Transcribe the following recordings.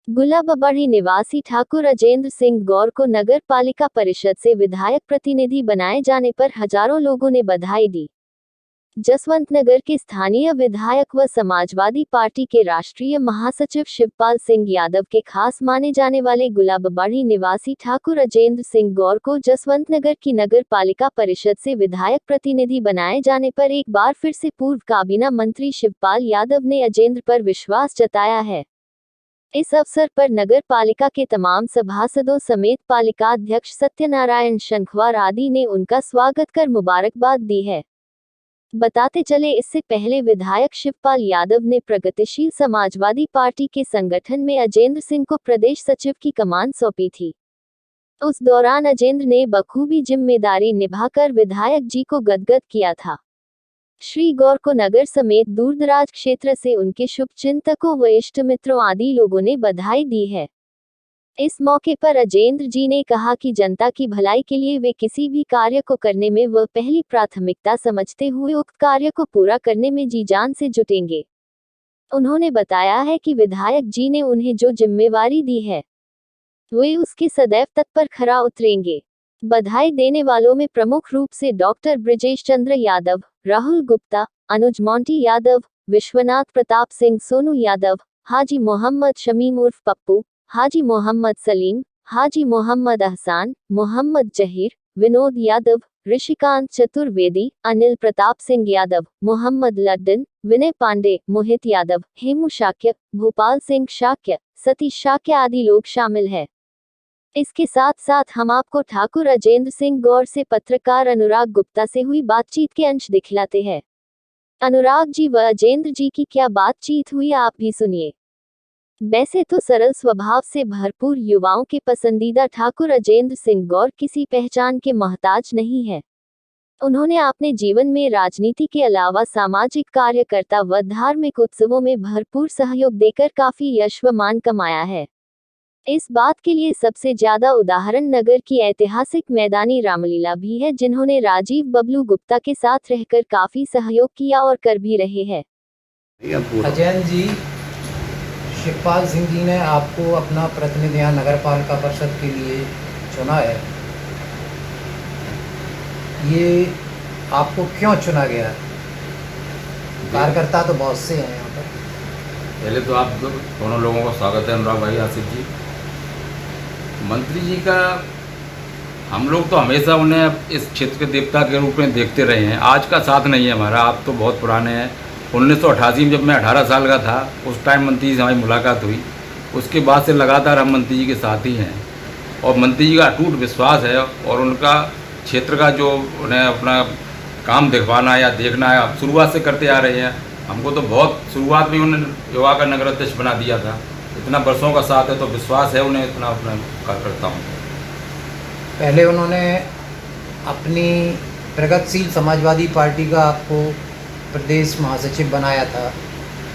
गुलाबबाड़ी निवासी ठाकुर अजेंद्र सिंह गौर को नगर पालिका परिषद से विधायक प्रतिनिधि बनाए जाने पर हजारों लोगों ने बधाई दी। जसवंतनगर के स्थानीय विधायक व समाजवादी पार्टी के राष्ट्रीय महासचिव शिवपाल सिंह यादव के खास माने जाने वाले गुलाबबाड़ी निवासी ठाकुर अजेंद्र सिंह गौर को जसवंतनगर की नगर पालिका परिषद से विधायक प्रतिनिधि बनाए जाने पर एक बार फिर से पूर्व काबीना मंत्री शिवपाल यादव ने अजेंद्र पर विश्वास जताया है। इस अवसर पर नगर पालिका के तमाम सभासदों समेत पालिका अध्यक्ष सत्यनारायण शंखवार आदि ने उनका स्वागत कर मुबारकबाद दी है। बताते चले, इससे पहले विधायक शिवपाल यादव ने प्रगतिशील समाजवादी पार्टी के संगठन में अजेंद्र सिंह को प्रदेश सचिव की कमान सौंपी थी। उस दौरान अजेंद्र ने बखूबी जिम्मेदारी निभाकर विधायक जी को गदगद किया था। श्री गौर को नगर समेत दूरदराज क्षेत्र से उनके शुभचिंतकों व इष्ट मित्रों आदि लोगों ने बधाई दी है। इस मौके पर अजेंद्र जी ने कहा कि जनता की भलाई के लिए वे किसी भी कार्य को करने में वह पहली प्राथमिकता समझते हुए उक्त कार्य को पूरा करने में जी जान से जुटेंगे। उन्होंने बताया है कि विधायक जी ने उन्हें जो जिम्मेवारी दी है वे उसके सदैव तत्पर खरा उतरेंगे। बधाई देने वालों में प्रमुख रूप से डॉक्टर ब्रिजेश चंद्र यादव, राहुल गुप्ता, अनुज मोंटी यादव, विश्वनाथ प्रताप सिंह सोनू यादव, हाजी मोहम्मद शमीम उर्फ पप्पू, हाजी मोहम्मद सलीम, हाजी मोहम्मद अहसान, मोहम्मद जहीर, विनोद यादव, ऋषिकांत चतुर्वेदी, अनिल प्रताप सिंह यादव, मोहम्मद लड्डन, विनय पांडे, मोहित यादव, हेमू शाक्य, भोपाल सिंह शाक्य, सतीश शाक्य आदि लोग शामिल हैं। इसके साथ साथ हम आपको ठाकुर अजेंद्र सिंह गौर से पत्रकार अनुराग गुप्ता से हुई बातचीत के अंश दिखलाते हैं। अनुराग जी व अजेंद्र जी की क्या बातचीत हुई, आप भी सुनिए। वैसे तो सरल स्वभाव से भरपूर युवाओं के पसंदीदा ठाकुर अजेंद्र सिंह गौर किसी पहचान के मोहताज नहीं है। उन्होंने अपने जीवन में राजनीति के अलावा सामाजिक कार्यकर्ता व धार्मिक उत्सवों में भरपूर सहयोग देकर काफी यश व मान कमाया है। इस बात के लिए सबसे ज्यादा उदाहरण नगर की ऐतिहासिक मैदानी रामलीला भी है, जिन्होंने राजीव बबलू गुप्ता के साथ रहकर काफी सहयोग किया और कर भी रहे हैं। अजेंद्र जी, शिवपाल सिंह जी ने आपको अपना प्रतिनिधि यहाँ नगर पालिका परिषद के लिए चुना है। ये आपको क्यों चुना गया? कार्यकर्ता तो बहुत से हैं यहाँ पर। पहले तो आप दोनों लोगों का स्वागत है, अनुराग भाई, आसिफ जी। मंत्री जी का हम लोग तो हमेशा उन्हें इस क्षेत्र के देवता के रूप में देखते रहे हैं। आज का साथ नहीं है हमारा, आप तो बहुत पुराने हैं। 1988 में जब मैं 18 साल का था उस टाइम मंत्री जी से हमारी मुलाकात हुई। उसके बाद से लगातार हम मंत्री जी के साथ ही हैं और मंत्री जी का अटूट विश्वास है और उनका क्षेत्र का जो उन्हें अपना काम दिखवाना है या देखना है, आप शुरुआत से करते आ रहे हैं। हमको तो बहुत शुरुआत में उन्होंने युवा का नगर अध्यक्ष बना दिया था। इतना वर्षों का साथ है तो विश्वास है उन्हें, इतना अपना कार्यकर्ता हूँ। पहले उन्होंने अपनी प्रगतिशील समाजवादी पार्टी का आपको प्रदेश महासचिव बनाया था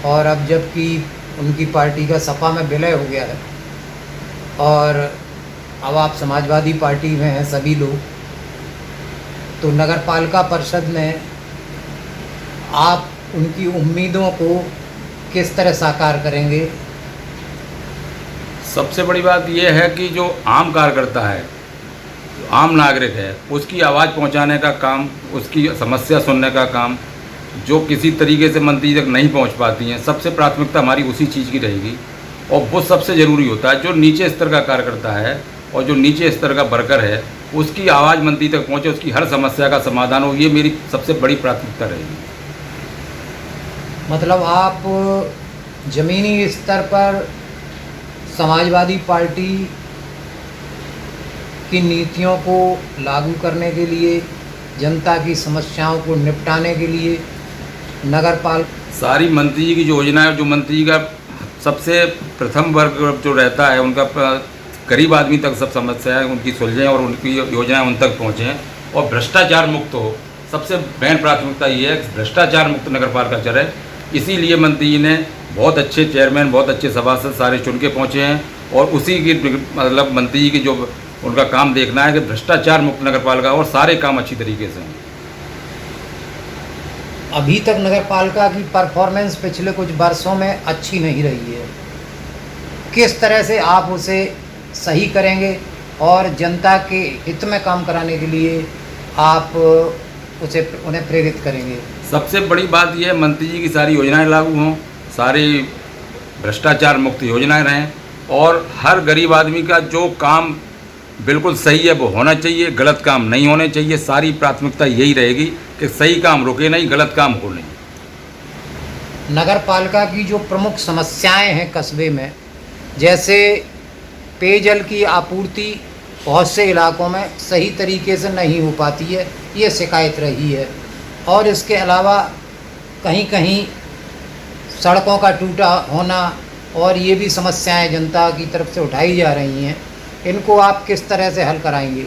और अब जबकि उनकी पार्टी का सपा में विलय हो गया है और अब आप समाजवादी पार्टी में हैं सभी लोग, तो नगर पालिका परिषद में आप उनकी उम्मीदों को किस तरह साकार करेंगे? सबसे बड़ी बात यह है कि जो आम कार्यकर्ता है, जो आम नागरिक है, उसकी आवाज़ पहुंचाने का काम, उसकी समस्या सुनने का काम, जो किसी तरीके से मंत्री तक नहीं पहुंच पाती हैं, सबसे प्राथमिकता हमारी उसी चीज़ की रहेगी। और वो सबसे ज़रूरी होता है जो नीचे स्तर का कार्यकर्ता है और जो नीचे स्तर का वर्कर है, उसकी आवाज़ मंत्री तक पहुंचे, उसकी हर समस्या का समाधान हो, ये मेरी सबसे बड़ी प्राथमिकता रहेगी। मतलब आप ज़मीनी स्तर पर समाजवादी पार्टी की नीतियों को लागू करने के लिए, जनता की समस्याओं को निपटाने के लिए नगर पाल सारी मंत्री जी की जो योजना है, जो मंत्री जी का सबसे प्रथम वर्ग जो रहता है, उनका गरीब आदमी तक सब समस्याएं उनकी सुलझें और उनकी योजनाएं उन तक पहुँचें और भ्रष्टाचार मुक्त हो। सबसे मेन प्राथमिकता ये है कि भ्रष्टाचार मुक्त नगर पालिका चले। इसीलिए मंत्री जी ने बहुत अच्छे चेयरमैन, बहुत अच्छे सभासद सारे चुन के पहुँचे हैं और उसी की मतलब मंत्री जी की जो उनका काम देखना है कि भ्रष्टाचार मुक्त नगर पालिका और सारे काम अच्छी तरीके से हों। अभी तक नगर पालिका की परफॉर्मेंस पिछले कुछ वर्षों में अच्छी नहीं रही है। किस तरह से आप उसे सही करेंगे और जनता के हित में काम कराने के लिए आप उन्हें प्रेरित करेंगे? सबसे बड़ी बात यह है, मंत्री जी की सारी योजनाएं लागू हों, सारी भ्रष्टाचार मुक्त योजनाएं रहें और हर गरीब आदमी का जो काम बिल्कुल सही है वो होना चाहिए, गलत काम नहीं होने चाहिए। सारी प्राथमिकता यही रहेगी कि सही काम रुके नहीं, गलत काम हो नहीं। नगर पालिका की जो प्रमुख समस्याएं हैं कस्बे में, जैसे पेयजल की आपूर्ति बहुत से इलाकों में सही तरीके से नहीं हो पाती है, ये शिकायत रही है। और इसके अलावा कहीं कहीं सड़कों का टूटा होना और ये भी समस्याएं जनता की तरफ से उठाई जा रही हैं। इनको आप किस तरह से हल कराएंगे?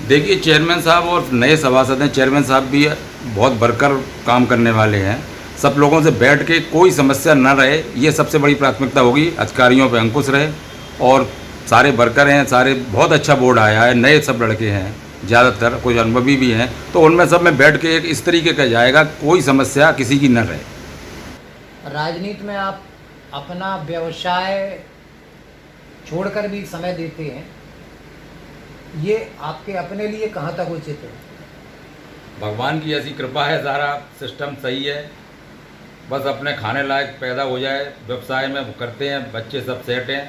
देखिए, चेयरमैन साहब और नए सभासद हैं, चेयरमैन साहब भी बहुत भरकर काम करने वाले हैं। सब लोगों से बैठ के कोई समस्या न रहे, ये सबसे बड़ी प्राथमिकता होगी। अधिकारियों पे अंकुश रहे और सारे वर्कर हैं, सारे बहुत अच्छा बोर्ड आया है, नए सब लड़के हैं, ज़्यादातर कुछ अनुभवी भी हैं, तो उनमें सब में बैठ के एक इस तरीके का जाएगा कोई समस्या किसी की न रहे। राजनीति में आप अपना व्यवसाय छोड़कर भी समय देते हैं, ये आपके अपने लिए कहाँ तक उचित है? भगवान की ऐसी कृपा है, सारा सिस्टम सही है, बस अपने खाने लायक पैदा हो जाए, व्यवसाय में वो करते हैं, बच्चे सब सेट हैं,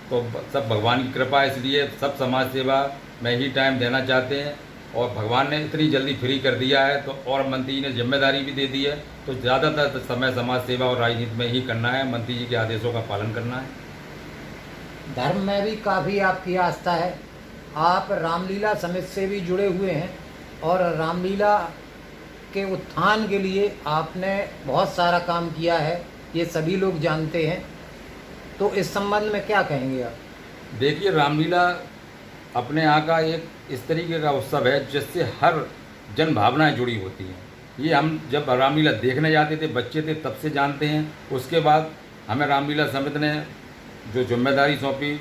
तो सब भगवान की कृपा है। इसलिए सब समाज सेवा में ही टाइम देना चाहते हैं और भगवान ने इतनी जल्दी फ्री कर दिया है, तो और मंत्री जी ने जिम्मेदारी भी दे दी है, तो ज़्यादातर समय समाज सेवा और राजनीति में ही करना है, मंत्री जी के आदेशों का पालन करना है। धर्म में भी काफ़ी आपकी आस्था है, आप रामलीला समिति से भी जुड़े हुए हैं और रामलीला के उत्थान के लिए आपने बहुत सारा काम किया है, ये सभी लोग जानते हैं, तो इस संबंध में क्या कहेंगे आप? देखिए, रामलीला अपने यहाँ का एक इस तरीके का उत्सव है जिससे हर जन भावनाएं जुड़ी होती हैं। ये हम जब रामलीला देखने जाते थे, बच्चे थे, तब से जानते हैं। उसके बाद हमें रामलीला समिति ने जो जिम्मेदारी सौंपी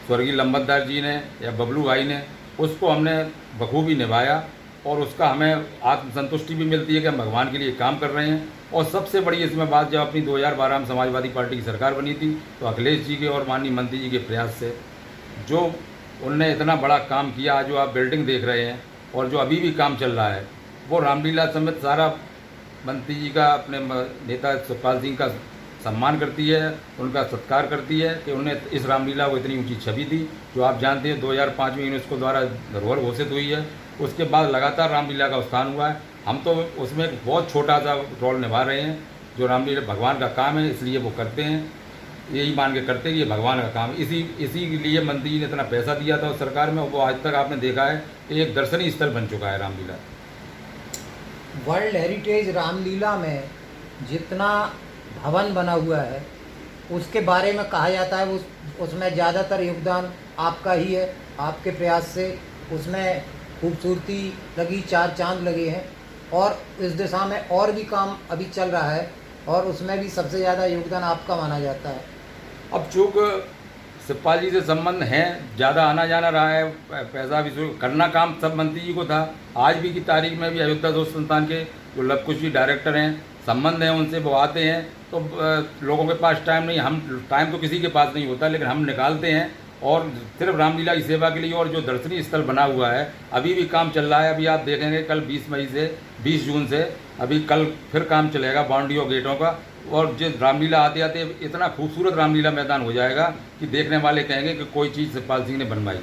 स्वर्गीय लंबतदार जी ने या बबलू भाई ने, उसको हमने बखूबी निभाया और उसका हमें आत्मसंतुष्टि भी मिलती है कि हम भगवान के लिए काम कर रहे हैं। और सबसे बड़ी इसमें बात, जब अपनी 2012 में समाजवादी पार्टी की सरकार बनी थी, तो अखिलेश जी के और माननीय मंत्री जी के प्रयास से जो उनने इतना बड़ा काम किया, जो आप बिल्डिंग देख रहे हैं और जो अभी भी काम चल रहा है, वो रामलीला समिति सारा मंत्री जी का, अपने नेता सुखपाल सिंह का सम्मान करती है, उनका सत्कार करती है कि उन्हें इस रामलीला को इतनी ऊंची छवि दी। जो आप जानते हैं 2005 में यूनेस्को द्वारा धरोहर घोषित हुई है, उसके बाद लगातार रामलीला का उत्थान हुआ है। हम तो उसमें एक बहुत छोटा सा रोल निभा रहे हैं। जो रामलीला भगवान का काम है, इसलिए वो करते हैं, यही मान के करते हैं कि ये भगवान का काम है। इसी लिए मंत्री जी ने इतना पैसा दिया था उस सरकार में, वो आज तक आपने देखा है एक दर्शनीय स्थल बन चुका है रामलीला। वर्ल्ड हेरिटेज रामलीला में जितना भवन बना हुआ है, उसके बारे में कहा जाता है उसमें ज़्यादातर योगदान आपका ही है। आपके प्रयास से उसमें खूबसूरती लगी, 4 चांद लगे हैं और इस दिशा में और भी काम अभी चल रहा है और उसमें भी सबसे ज़्यादा योगदान आपका माना जाता है। अब चूँकि शिवपाल जी से संबंध हैं, ज़्यादा आना जाना रहा है, पैसा भी करना काम सब मंत्री जी को था। आज भी की तारीख में भी अयोध्या दोस्त संस्थान के जो लव कुश जी डायरेक्टर हैं, संबंध हैं उनसे, वो आते हैं, तो लोगों के पास टाइम नहीं, हम टाइम तो किसी के पास नहीं होता, लेकिन हम निकालते हैं और सिर्फ रामलीला की सेवा के लिए। और जो दर्शनीय स्थल बना हुआ है, अभी भी काम चल रहा है। अभी आप देखेंगे कल 20 जून से अभी कल फिर काम चलेगा बाउंड्री और गेटों का, और जो रामलीला आते आते इतना खूबसूरत रामलीला मैदान हो जाएगा कि देखने वाले कहेंगे कि कोई चीज़ शिवपाल सिंह ने बनवाई है।